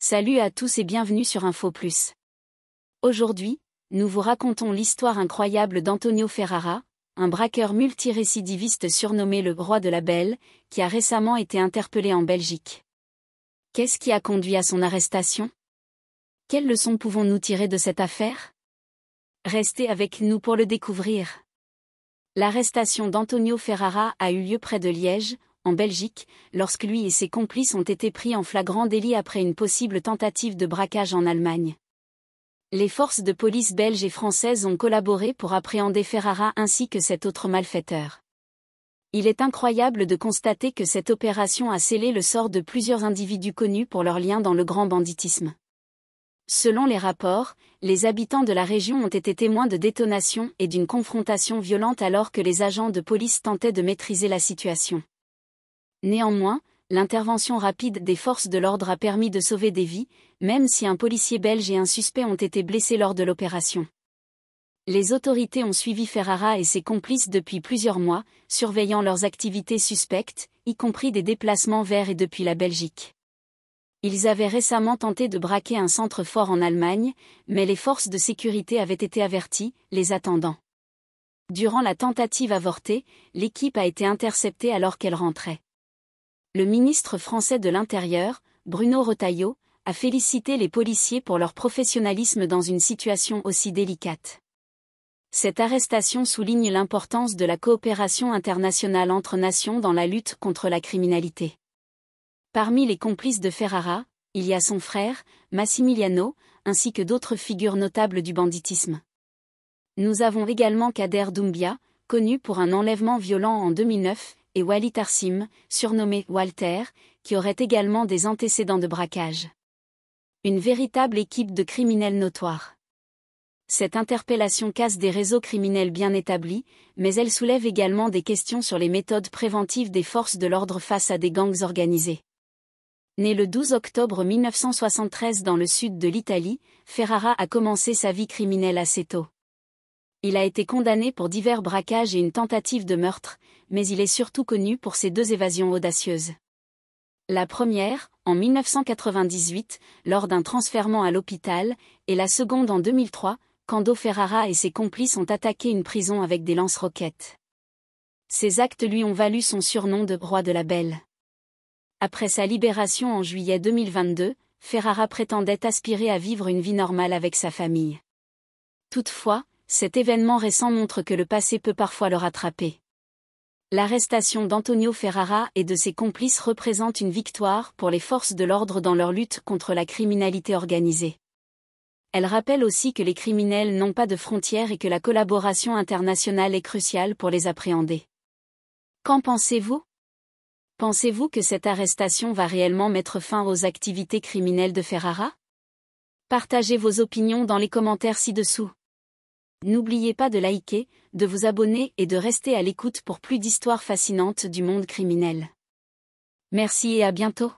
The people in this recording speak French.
Salut à tous et bienvenue sur Info Plus. Aujourd'hui, nous vous racontons l'histoire incroyable d'Antonio Ferrara, un braqueur multirécidiviste surnommé le Roi de la Belle, qui a récemment été interpellé en Belgique. Qu'est-ce qui a conduit à son arrestation? Quelles leçons pouvons-nous tirer de cette affaire? Restez avec nous pour le découvrir. L'arrestation d'Antonio Ferrara a eu lieu près de Liège, en Belgique, lorsque lui et ses complices ont été pris en flagrant délit après une possible tentative de braquage en Allemagne. Les forces de police belges et françaises ont collaboré pour appréhender Ferrara ainsi que cet autre malfaiteur. Il est incroyable de constater que cette opération a scellé le sort de plusieurs individus connus pour leurs liens dans le grand banditisme. Selon les rapports, les habitants de la région ont été témoins de détonations et d'une confrontation violente alors que les agents de police tentaient de maîtriser la situation. Néanmoins, l'intervention rapide des forces de l'ordre a permis de sauver des vies, même si un policier belge et un suspect ont été blessés lors de l'opération. Les autorités ont suivi Ferrara et ses complices depuis plusieurs mois, surveillant leurs activités suspectes, y compris des déplacements vers et depuis la Belgique. Ils avaient récemment tenté de braquer un centre fort en Allemagne, mais les forces de sécurité avaient été averties, les attendant. Durant la tentative avortée, l'équipe a été interceptée alors qu'elle rentrait. Le ministre français de l'Intérieur, Bruno Retailleau, a félicité les policiers pour leur professionnalisme dans une situation aussi délicate. Cette arrestation souligne l'importance de la coopération internationale entre nations dans la lutte contre la criminalité. Parmi les complices de Ferrara, il y a son frère, Massimiliano, ainsi que d'autres figures notables du banditisme. Nous avons également Kader Doumbia, connu pour un enlèvement violent en 2009, et Walid Arsim, surnommé Walter, qui aurait également des antécédents de braquage. Une véritable équipe de criminels notoires. Cette interpellation casse des réseaux criminels bien établis, mais elle soulève également des questions sur les méthodes préventives des forces de l'ordre face à des gangs organisés. Né le 12 octobre 1973 dans le sud de l'Italie, Ferrara a commencé sa vie criminelle assez tôt. Il a été condamné pour divers braquages et une tentative de meurtre, mais il est surtout connu pour ses deux évasions audacieuses. La première, en 1998, lors d'un transfèrement à l'hôpital, et la seconde en 2003, quand Ferrara et ses complices ont attaqué une prison avec des lance-roquettes. Ces actes lui ont valu son surnom de Roi de la Belle. Après sa libération en juillet 2022, Ferrara prétendait aspirer à vivre une vie normale avec sa famille. Toutefois, cet événement récent montre que le passé peut parfois le rattraper. L'arrestation d'Antonio Ferrara et de ses complices représente une victoire pour les forces de l'ordre dans leur lutte contre la criminalité organisée. Elle rappelle aussi que les criminels n'ont pas de frontières et que la collaboration internationale est cruciale pour les appréhender. Qu'en pensez-vous? Pensez-vous que cette arrestation va réellement mettre fin aux activités criminelles de Ferrara? Partagez vos opinions dans les commentaires ci-dessous. N'oubliez pas de liker, de vous abonner et de rester à l'écoute pour plus d'histoires fascinantes du monde criminel. Merci et à bientôt.